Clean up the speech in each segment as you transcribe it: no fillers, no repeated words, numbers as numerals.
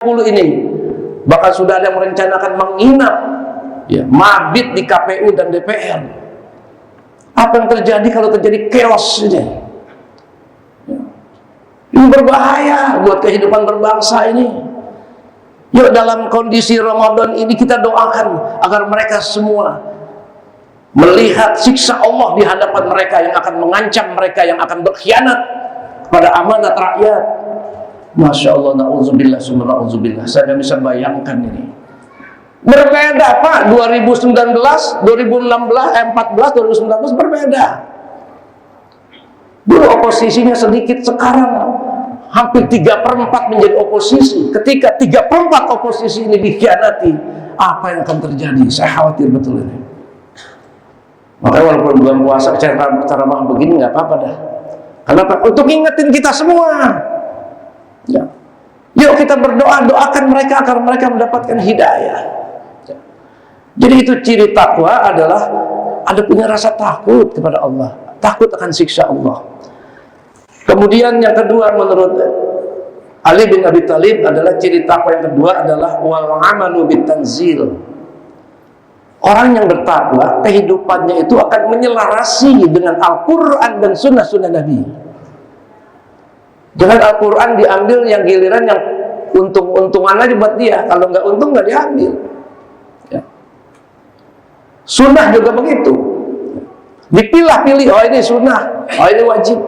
ini bahkan sudah ada yang merencanakan menginap, ya, mabit di KPU dan DPR. Apa yang terjadi kalau terjadi chaos ini? Ini berbahaya buat kehidupan berbangsa ini. Yuk, dalam kondisi Ramadan ini kita doakan agar mereka semua melihat siksa Allah di hadapan mereka yang akan mengancam mereka, yang akan berkhianat pada amanat rakyat. Masya Allah, na'udzubillah, summa na'udzubillah. Saya tidak bisa bayangkan ini. Berbeda Pak, 2019, 2016, 14, 2019 berbeda. Dulu oposisinya sedikit, sekarang hampir 3/4 menjadi oposisi. Ketika 3/4 oposisi ini dikhianati, apa yang akan terjadi? Saya khawatir betul ini. Makanya walaupun bulan puasa cara begini nggak apa-apa dah. Kenapa? Untuk ingetin kita semua. Ya. Yuk kita berdoa, doakan mereka agar mereka mendapatkan hidayah. Ya. Jadi itu ciri takwa adalah ada punya rasa takut kepada Allah, takut akan siksa Allah. Kemudian yang kedua menurut Ali bin Abi Thalib adalah ciri takwa yang kedua adalah wal amalu bitanzil. Orang yang bertakwa kehidupannya itu akan menyelarasi dengan Al-Quran dan sunnah-sunnah Nabi. Jangan Al-Quran diambil yang giliran yang untung-untungan aja buat dia. Kalau nggak untung nggak diambil. Ya. Sunnah juga begitu. Dipilah-pilih. Oh ini sunnah, oh ini wajib.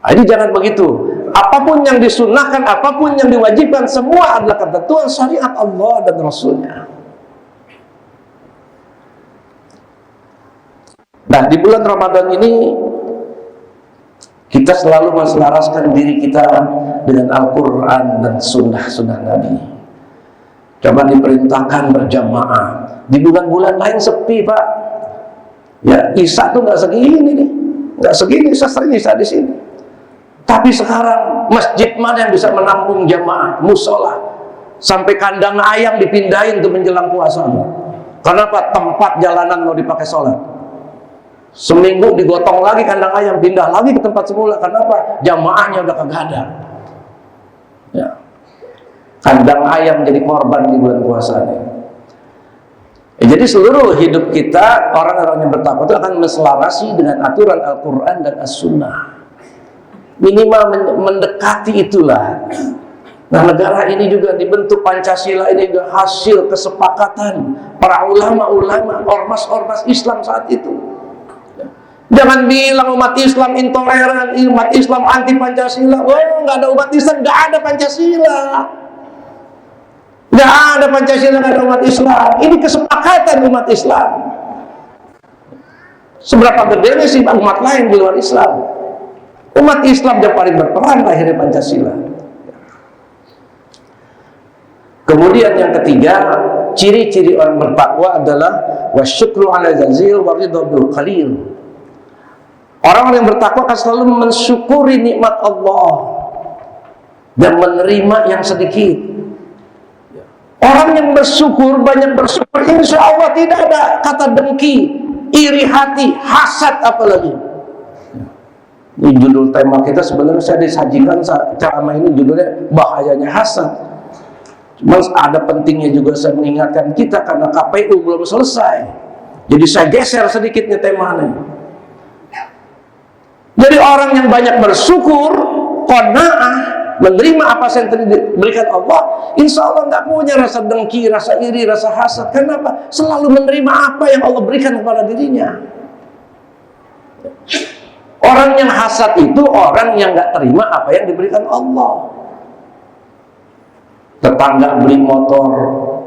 Jadi jangan begitu. Apapun yang disunnahkan, apapun yang diwajibkan, semua adalah ketentuan syariat Allah dan Rasulnya. Nah, di bulan Ramadan ini kita selalu menselaraskan diri kita dengan Al-Quran dan sunnah-sunnah Nabi. Coba diperintahkan berjamaah. Di bulan-bulan lain sepi Pak. Ya, Isya tuh nggak segini nih, nggak segini. Saya sering Isya di sini. Tapi sekarang masjid mana yang bisa menampung jamaah, musola, sampai kandang ayam dipindahin untuk menjelang puasa. Kenapa? Tempat jalanan mau dipakai sholat. Seminggu digotong lagi kandang ayam, pindah lagi ke tempat semula. Kenapa? Jamaahnya udah kagak ada. Ya. Kandang ayam jadi korban di bulan puasa ini. Jadi seluruh hidup kita, orang-orang yang bertakwa itu akan menselarasi dengan aturan Al-Quran dan As-Sunnah. Minimal mendekati itulah. Nah, negara ini juga dibentuk, Pancasila ini juga hasil kesepakatan para ulama-ulama, ormas-ormas Islam saat itu. Jangan bilang umat Islam intoleran, umat Islam anti Pancasila. Oh, nggak ada umat Islam, nggak ada Pancasila. Nggak ada Pancasila, nggak ada umat Islam. Ini kesepakatan umat Islam. Seberapa gede sih umat lain di luar Islam? Umat Islam yang paling berperan lahirnya Pancasila. Kemudian yang ketiga, ciri-ciri orang bertakwa adalah wasyukru ala jazil waridha bil qalil. Orang yang bertakwa akan selalu mensyukuri nikmat Allah dan menerima yang sedikit. Orang yang bersyukur, banyak bersyukur, insya Allah tidak ada kata dengki, iri hati, hasad apalagi. Ini judul tema kita sebenarnya saya disajikan ceramah ini judulnya bahayanya hasad. Cuma ada pentingnya juga saya mengingatkan kita karena KPU belum selesai. Jadi saya geser sedikitnya temanya. Jadi orang yang banyak bersyukur, qanaah, menerima apa yang diberikan Allah, insya Allah nggak punya rasa dengki, rasa iri, rasa hasad. Kenapa? Selalu menerima apa yang Allah berikan kepada dirinya. Orang yang hasad itu orang yang nggak terima apa yang diberikan Allah. Tetangga beli motor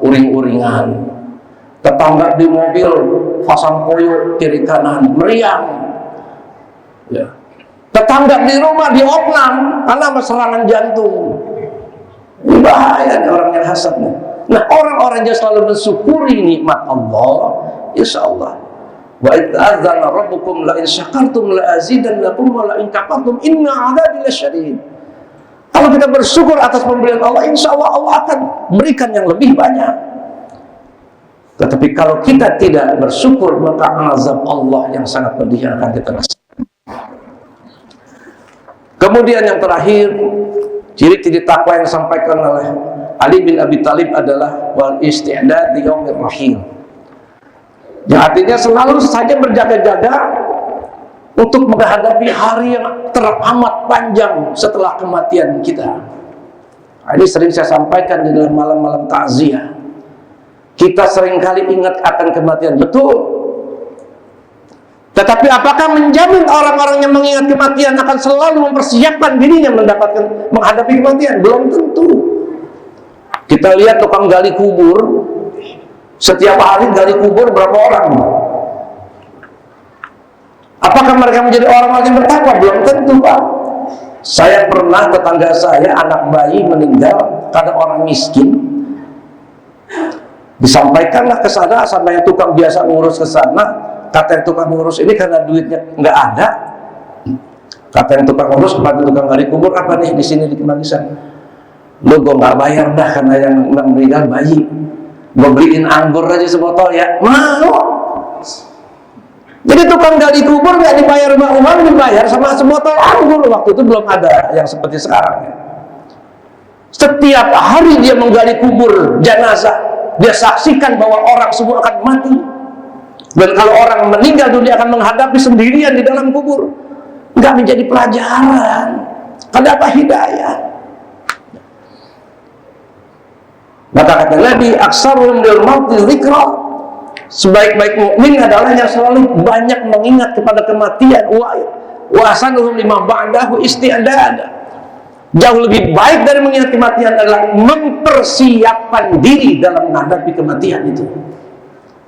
uring-uringan, tetangga beli mobil pasang koyo kiri kanan meriang, ya. Tetangga di rumah diopnam karena serangan jantung. Ini bahaya nih orang yang hasad nih. Nah, orang-orang yang selalu mensyukuri nikmat Allah, insya Allah. Wa idza'adzana rabbukum la in syakartum la azidannakum wa la in kafartum inna 'adzabi lasyadid. Kalau kita bersyukur atas pemberian Allah, insya Allah Allah akan berikan yang lebih banyak. Tetapi kalau kita tidak bersyukur, maka azab Allah yang sangat pedih akan kita rasakan. Kemudian yang terakhir, Ciri-ciri takwa yang disampaikan oleh Ali bin Abi Thalib adalah wal isti'dad li yaumir rahil. Yang artinya selalu saja berjaga-jaga untuk menghadapi hari yang teramat panjang setelah kematian kita. Ini sering saya sampaikan di dalam malam-malam takziah. Kita seringkali ingat akan kematian, betul. Tetapi apakah menjamin orang-orang yang mengingat kematian akan selalu mempersiapkan dirinya menghadapi kematian? Belum tentu. Kita lihat tukang gali kubur, setiap hari gali kubur berapa orang? Apakah mereka menjadi orang-orang yang bertakwa? Belum tentu, Pak. Saya pernah, tetangga saya anak bayi meninggal karena orang miskin. Disampaikanlah ke sana, sama yang tukang biasa ngurus ke sana. Kata yang tukang ngurus ini karena duitnya nggak ada. Kata yang tukang ngurus kepada tukang gali kubur, apa nih di sini di Kemanisan? Lo gue nggak bayar dah karena yang meninggal bayi. Gue beliin anggur aja sebotol ya. Mau. Jadi tukang gali kubur nggak dibayar uang, dibayar sama sebotol anggur. Waktu itu belum ada yang seperti sekarang. Setiap hari dia menggali kubur jenazah, dia saksikan bahwa orang semua akan mati. Dan kalau orang meninggal dunia akan menghadapi sendirian di dalam kubur, nggak menjadi pelajaran. Kenapa hidayah? Maka kata Nabi, aksarum lil mauti dzikra. Sebaik-baik mukmin adalah yang selalu banyak mengingat kepada kematian. Wa asanuhum lima ba'dahu isti'dad. Jauh lebih baik dari mengingat kematian adalah mempersiapkan diri dalam menghadapi kematian itu.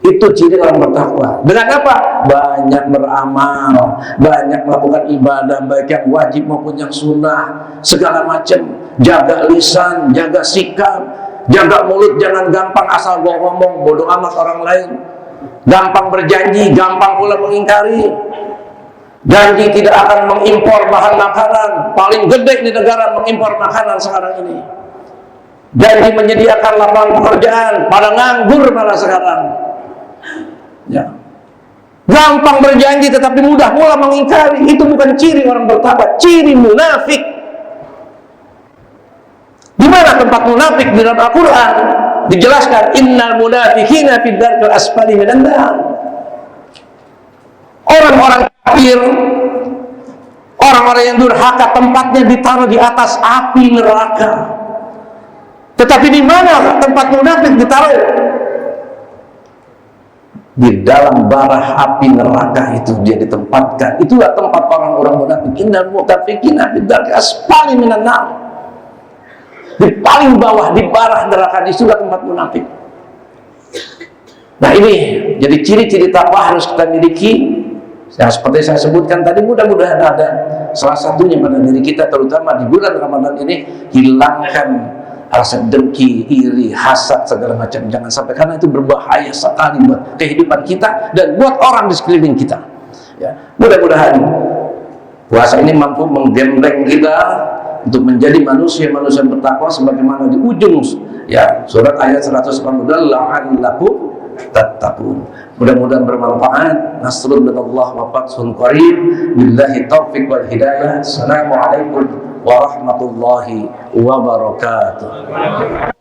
Itu ciri orang bertakwa. Dengan apa? Banyak beramal, banyak melakukan ibadah, baik yang wajib maupun yang sunnah, segala macam. Jaga lisan, jaga sikap, jaga mulut, jangan gampang asal ngomong, bodoh amat orang lain. Gampang berjanji, gampang pula mengingkari. Janji tidak akan mengimpor bahan makanan. Paling gede di negara mengimpor makanan sekarang ini. Janji menyediakan lapangan pekerjaan, pada nganggur malah sekarang. Ya. Gampang berjanji tetapi mudah pula mengingkari. Itu bukan ciri orang bertakwa, ciri munafik. Di mana tempat munafik di dalam Al-Quran? Dijelaskan, innal munafiqina fid darkil asfali minan nar. Orang-orang kafir, orang-orang yang durhaka, tempatnya ditaruh di atas api neraka. Tetapi di mana tempat munafik ditaruh? Di dalam bara api neraka itu dia ditempatkan. Itulah tempat orang-orang munafik. Innal munafiqina fid darkil asfali minan nar. Di paling bawah, di bara neraka, di surga tempat munafik. Nah ini jadi ciri-ciri takwa harus kita miliki. Yang seperti saya sebutkan tadi, mudah-mudahan ada salah satunya pada diri kita, terutama di bulan Ramadan ini. Hilangkan rasa dengki, iri, hasad, segala macam. Jangan sampai, karena itu berbahaya sekali buat kehidupan kita dan buat orang di sekeliling kita. Ya, mudah-mudahan puasa ini mampu menggembleng kita untuk menjadi manusia-manusia bertakwa sebagaimana di ujung ya surat ayat 182, la'allakum tattaqun. Mudah-mudahan bermanfaat. Nasrun minallah wa fathun qarib. Billahi taufiq wal hidayah. Assalamualaikum warahmatullahi wabarakatuh.